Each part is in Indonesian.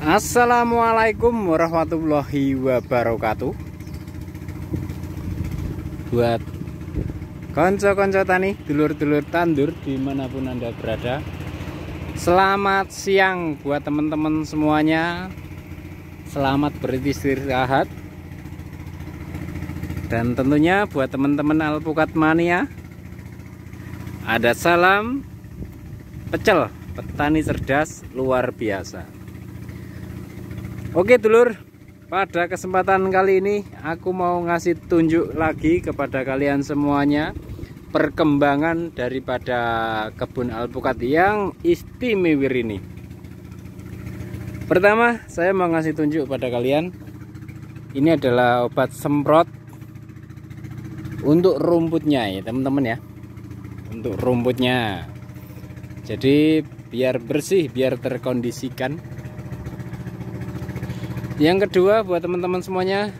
Assalamualaikum warahmatullahi wabarakatuh. Buat konco-konco tani, dulur-dulur tandur dimanapun Anda berada, selamat siang buat teman-teman semuanya. Selamat beristirahat. Dan tentunya buat teman-teman alpukat mania, ada salam pecel petani cerdas luar biasa. Oke dulur, pada kesempatan kali ini aku mau ngasih tunjuk lagi kepada kalian semuanya perkembangan daripada kebun alpukat yang istimewa ini. Pertama, saya mau ngasih tunjuk pada kalian, ini adalah obat semprot untuk rumputnya ya teman-teman ya, untuk rumputnya. Jadi biar bersih, biar terkondisikan. Yang kedua, buat teman-teman semuanya,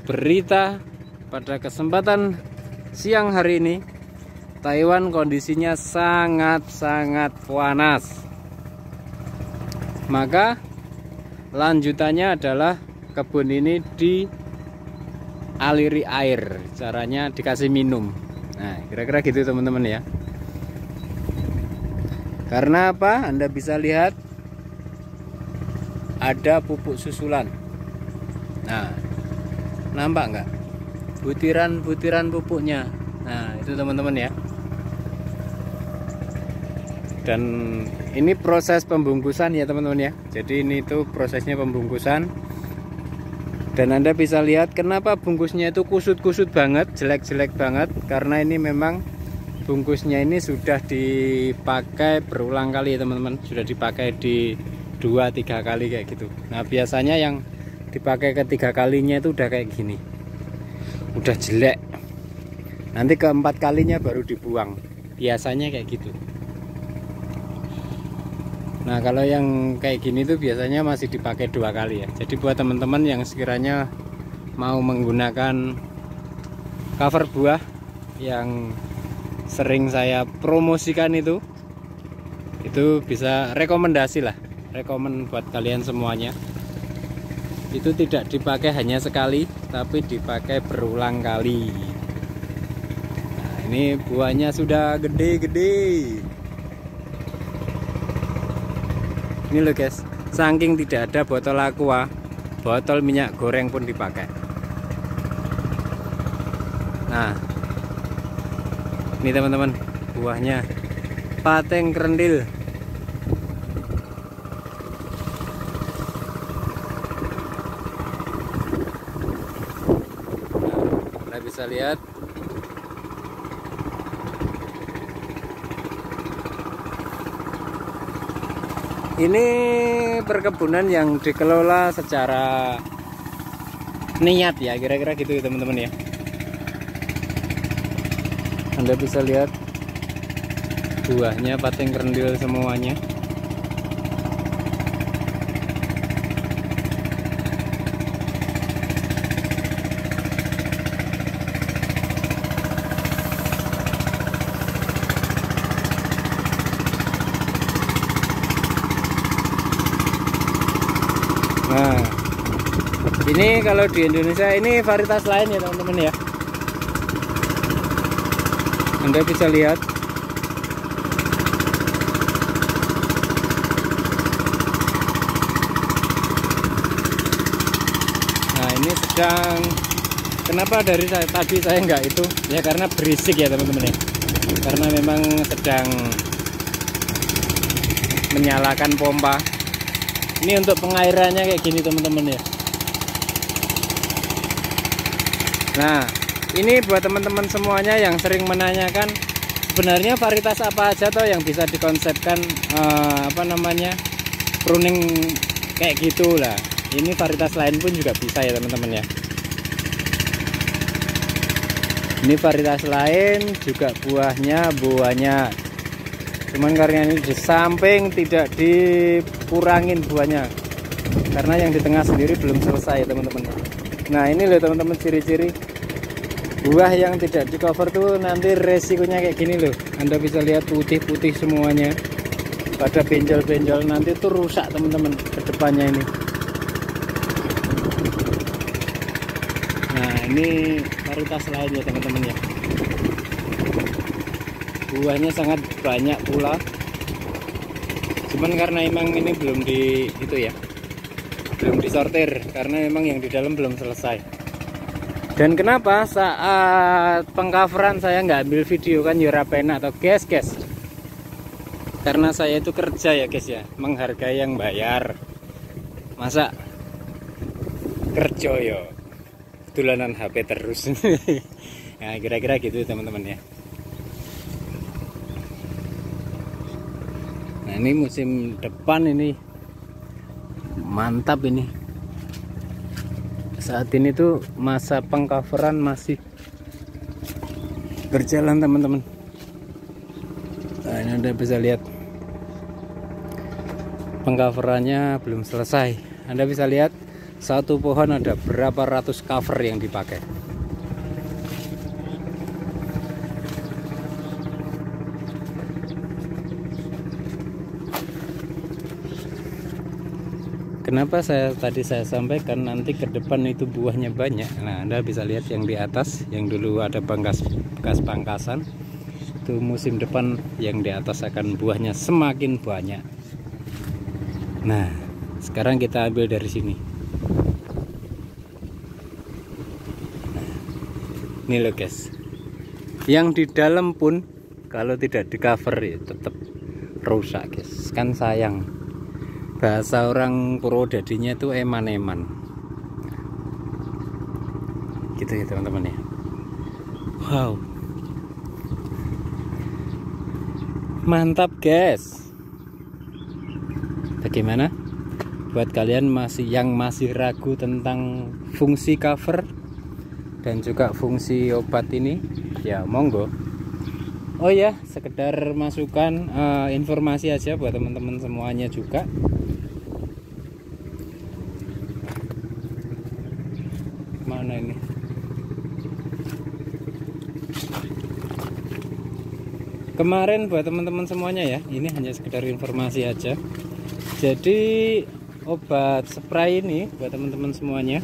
berita pada kesempatan siang hari ini, Taiwan kondisinya sangat-sangat panas. Maka lanjutannya adalah kebun ini dialiri air, caranya dikasih minum. Nah, kira-kira gitu teman-teman ya. Karena apa? Anda bisa lihat ada pupuk susulan. Nah, nampak nggak butiran-butiran pupuknya? Nah, itu teman-teman ya. Dan ini proses pembungkusan ya teman-teman ya. Jadi ini tuh prosesnya pembungkusan. Dan Anda bisa lihat kenapa bungkusnya itu kusut-kusut banget, jelek-jelek banget, karena ini memang bungkusnya ini sudah dipakai berulang kali ya teman-teman. Sudah dipakai di 2-3 kali kayak gitu. Nah, biasanya yang dipakai ketiga kalinya itu udah kayak gini, udah jelek. Nanti keempat kalinya baru dibuang, biasanya kayak gitu. Nah, kalau yang kayak gini tuh biasanya masih dipakai 2 kali ya. Jadi buat teman-teman yang sekiranya mau menggunakan cover buah yang sering saya promosikan itu bisa rekomendasi lah, rekomen buat kalian semuanya. Itu tidak dipakai hanya sekali, tapi dipakai berulang kali. Nah, ini buahnya sudah gede-gede. Ini loh guys, saking tidak ada botol aqua, botol minyak goreng pun dipakai. Nah, ini teman-teman, buahnya pateng kerendil. Nah, bisa lihat ini perkebunan yang dikelola secara niat ya, kira-kira gitu ya teman-teman ya. Anda bisa lihat buahnya pateng kerendil semuanya. Nah, ini kalau di Indonesia ini varietas lain ya teman-teman ya. Anda bisa lihat nah, ini sedang, kenapa dari tadi saya enggak itu ya, karena berisik ya teman-teman ya, karena memang sedang menyalakan pompa. Ini untuk pengairannya kayak gini teman-teman ya. Nah, ini buat teman-teman semuanya yang sering menanyakan sebenarnya varietas apa aja toh yang bisa dikonsepkan pruning kayak gitulah. Ini varietas lain pun juga bisa ya teman-teman ya. Ini varietas lain juga buahnya banyak. Cuman karena ini di samping tidak dikurangin buahnya, karena yang di tengah sendiri belum selesai ya teman-teman. Nah, ini loh teman-teman ciri-ciri buah yang tidak di cover tuh nanti resikonya kayak gini loh. Anda bisa lihat putih-putih semuanya. pada benjol-benjol nanti tuh rusak teman-teman ke depannya ini. Nah ini varietas lain ya teman-teman ya, buahnya sangat banyak pula, cuman karena emang ini belum belum disortir karena memang yang di dalam belum selesai. Dan kenapa saat pengcoveran saya nggak ambil video kan ya rapena atau guys, karena saya itu kerja ya guys ya, menghargai yang bayar, masa kerja yo dolanan HP terus. Nah kira-kira gitu teman-teman ya. Nah ini musim depan ini mantap ini. Saat ini tuh masa pengcoveran masih berjalan teman-teman. Nah ini Anda bisa lihat pengcoverannya belum selesai. Anda bisa lihat satu pohon ada berapa ratus cover yang dipakai. Kenapa tadi saya sampaikan nanti ke depan itu buahnya banyak. Nah Anda bisa lihat yang di atas, yang dulu ada bekas pangkasan, itu musim depan yang di atas akan buahnya semakin banyak. Nah sekarang kita ambil dari sini. Nah, ini loh guys, yang di dalam pun kalau tidak di cover ya tetap rusak guys, kan sayang. Bahasa orang Purwodadinya itu eman-eman gitu ya teman-teman ya. Wow, mantap guys. Bagaimana buat kalian yang masih ragu tentang fungsi cover dan juga fungsi obat ini, ya monggo. Oh ya, sekedar masukan informasi aja buat teman-teman semuanya juga. Mana ini? Kemarin buat teman-teman semuanya ya, ini hanya sekedar informasi aja. Jadi obat spray ini buat teman-teman semuanya,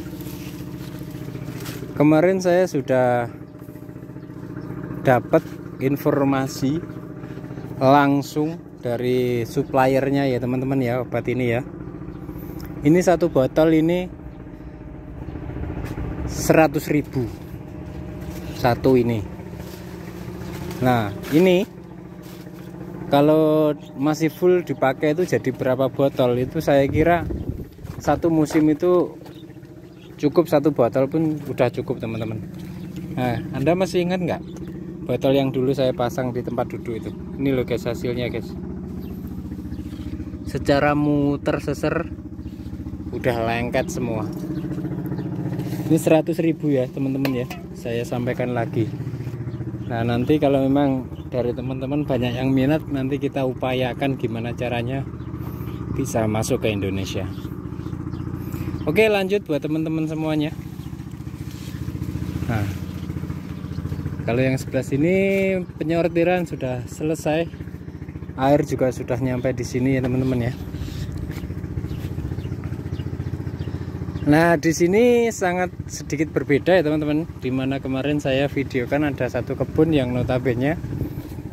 kemarin saya sudah dapat informasi langsung dari suppliernya ya teman-teman ya, obat ini ya. Ini satu botol ini 100.000 satu ini. Nah ini kalau masih full dipakai itu jadi berapa botol, itu saya kira satu musim itu cukup, satu botol pun udah cukup teman-teman. Nah Anda masih ingat nggak botol yang dulu saya pasang di tempat duduk itu? Ini loh guys hasilnya guys, secara muter seser udah lengket semua. Ini 100.000 ya teman-teman ya, saya sampaikan lagi. Nah nanti kalau memang dari teman-teman banyak yang minat, nanti kita upayakan gimana caranya bisa masuk ke Indonesia. Oke lanjut buat teman-teman semuanya. Nah kalau yang sebelah sini penyortiran sudah selesai, air juga sudah nyampe di sini ya teman-teman ya. Nah di sini sangat sedikit berbeda ya teman-teman, dimana kemarin saya videokan ada satu kebun yang notabene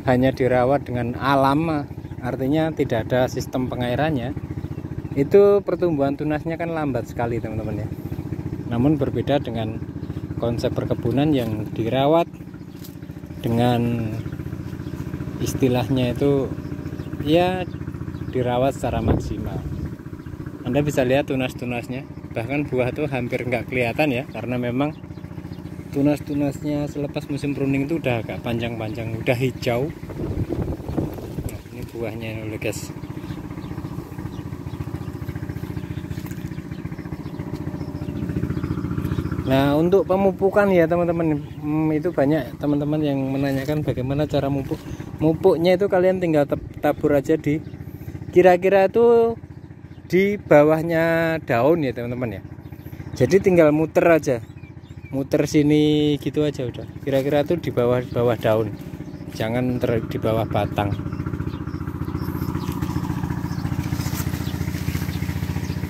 hanya dirawat dengan alam, artinya tidak ada sistem pengairannya. Itu pertumbuhan tunasnya kan lambat sekali teman-teman ya. Namun berbeda dengan konsep perkebunan yang dirawat dengan istilahnya itu ya dirawat secara maksimal. Anda bisa lihat tunas-tunasnya, bahkan buah tuh hampir nggak kelihatan ya, karena memang tunas-tunasnya selepas musim pruning itu udah agak panjang-panjang, udah hijau. Nah, ini buahnya loh guys. Nah untuk pemupukan ya teman-teman, itu banyak teman-teman yang menanyakan bagaimana cara mupuknya. Itu kalian tinggal tabur aja di kira-kira itu di bawahnya daun ya teman-teman ya. Jadi tinggal muter aja, muter sini gitu aja udah. Kira-kira tuh di bawah daun, jangan di bawah batang.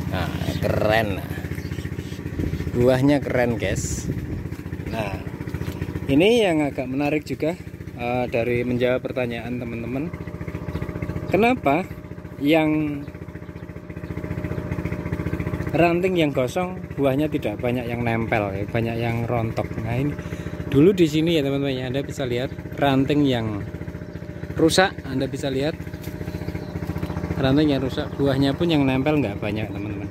Nah, keren. Buahnya keren, guys. Nah, ini yang agak menarik juga dari menjawab pertanyaan teman-teman. Kenapa yang ranting yang gosong buahnya tidak banyak yang nempel, ya, banyak yang rontok. Nah, ini dulu di sini ya teman-teman ya, Anda bisa lihat ranting yang rusak, Anda bisa lihat ranting yang rusak, buahnya pun yang nempel nggak banyak teman-teman.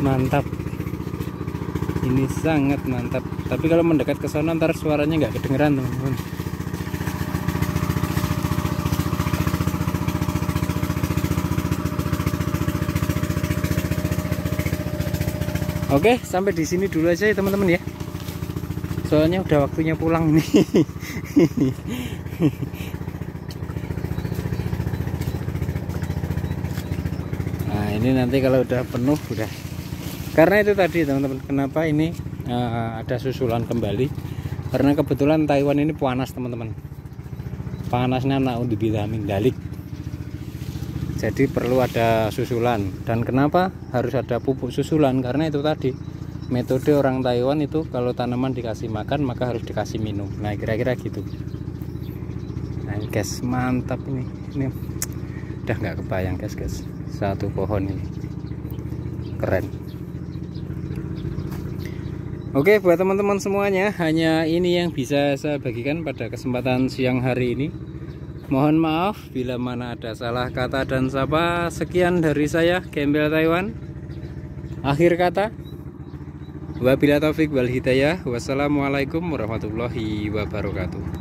Mantap, ini sangat mantap. Tapi kalau mendekat ke sana ntar suaranya nggak kedengeran teman-teman. Oke, sampai di sini dulu aja ya teman-teman ya. Soalnya udah waktunya pulang nih. Nah, ini nanti kalau udah penuh udah. Karena itu tadi teman-teman, kenapa ini ada susulan kembali? Karena kebetulan Taiwan ini panas teman-teman. Panasnya naudzubillah min dzalik. Jadi perlu ada susulan. Dan kenapa harus ada pupuk susulan? Karena itu tadi metode orang Taiwan itu kalau tanaman dikasih makan maka harus dikasih minum. Nah, kira-kira gitu. Nah, guys, mantap ini. Ini udah nggak kebayang guys. Satu pohon ini keren. Oke, buat teman-teman semuanya, hanya ini yang bisa saya bagikan pada kesempatan siang hari ini. Mohon maaf bila mana ada salah kata dan sapa. Sekian dari saya, Gembel Taiwan. Akhir kata, wabillahi taufik wal hidayah. Wassalamualaikum warahmatullahi wabarakatuh.